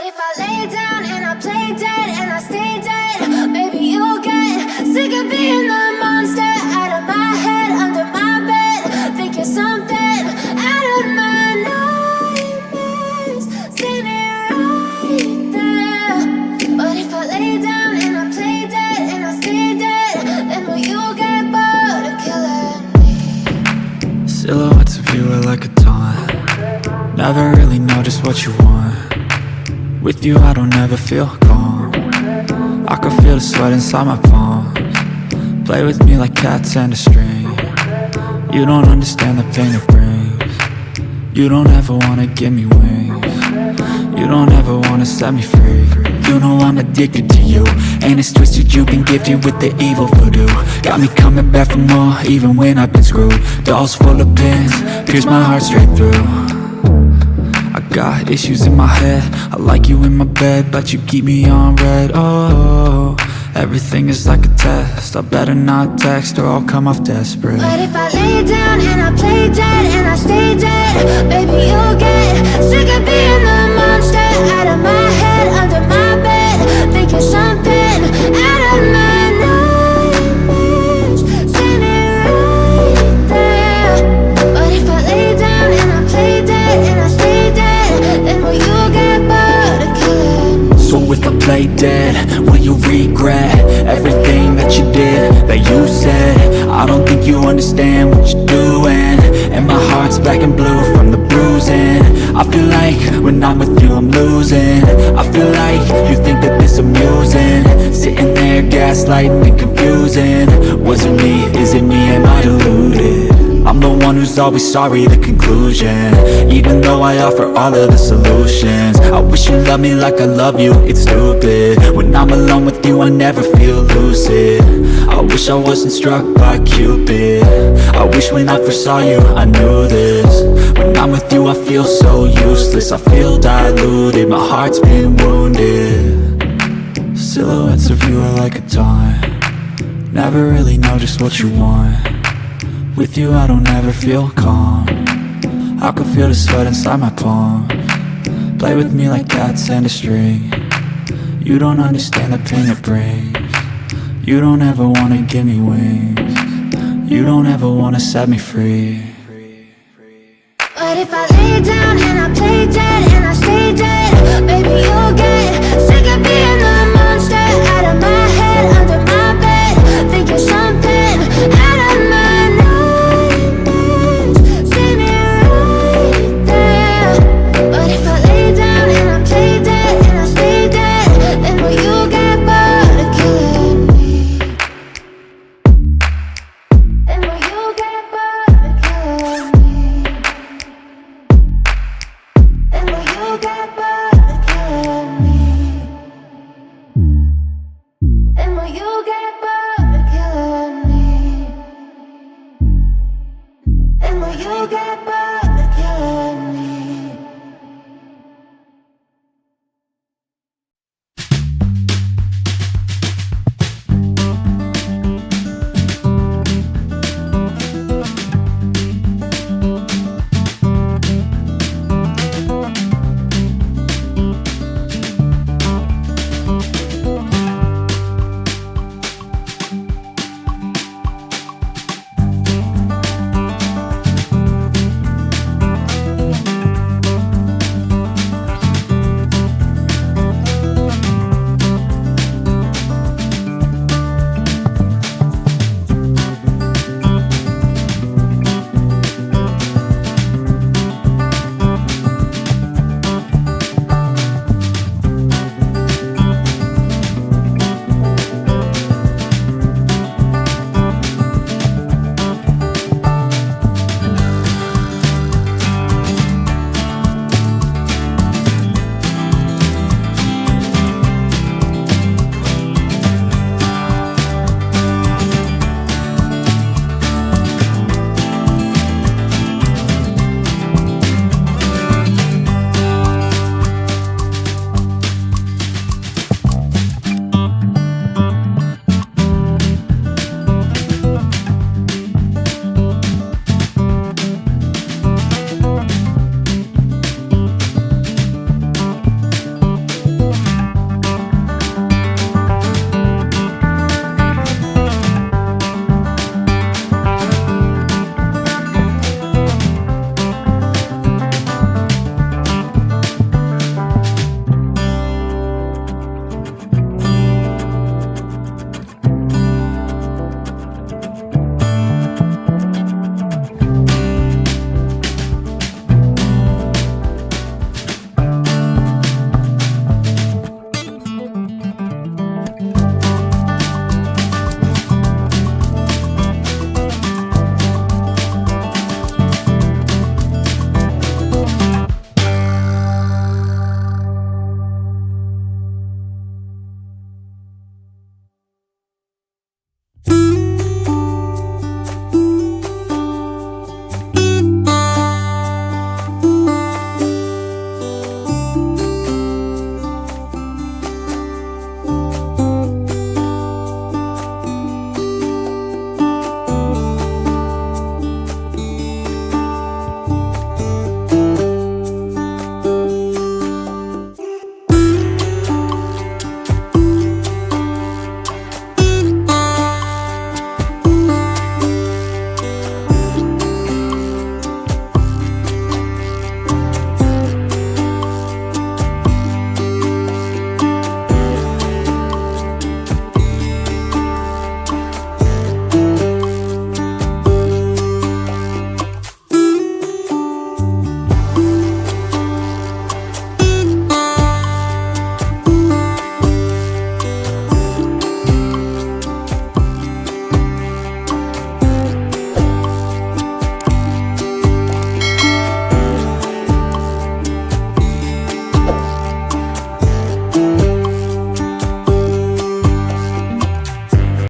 if I lay down and I play dead and I stay dead, maybe you'll get sick of being the monster out of my head, under my bed. Think you're something out of my nightmares, standing right there. But if I lay down and I play dead and I stay dead, then will you get bored of killing me? Silhouettes of you are like a taunt. Never really know just what you want. With you I don't ever feel calm. I can feel the sweat inside my palms. Play with me like cats and a string. You don't understand the pain it brings. You don't ever wanna give me wings. You don't ever wanna set me free. You know I'm addicted to you, and it's twisted, you've been gifted with the evil voodoo. Got me coming back for more, even when I've been screwed. Dolls full of pins, pierce my heart straight through. I got issues in my head, I like you in my bed, but you keep me on red. Oh, everything is like a test, I better not text or I'll come off desperate. But if I lay down and I play dead and I stay dead, baby you'll get sick of being the monster out of my head, under my bed. Think you're something out of my nightmares, standing right there. But if I lay down and I play dead and I stay dead, then will you get bored of killing me? So if I play dead, will you regret everything that you did, that you said? I don't think you understand what you're doing, and my heart's black and blue from the bruising. I feel like when I'm with you I'm losing. I feel like you think that this amusing, sitting there gaslighting and confusing. Was it me? Is it me? Am I deluded? I'm the one who's always sorry, the conclusion, even though I offer all of the solutions. I wish you loved me like I love you, it's stupid. When I'm alone with you I never feel lucid. I wish I wasn't struck by Cupid. I wish when I first saw you I knew this. When I'm with you I feel so useless, I feel diluted, my heart's been wounded. Silhouettes of you are like a taunt. Never really know just what you want. With you I don't ever feel calm. I can feel the sweat inside my palms. Play with me like cats and a string. You don't understand the pain it brings. You don't ever wanna give me wings. You don't ever wanna set me free. But if I lay down and I play dead and I stay dead,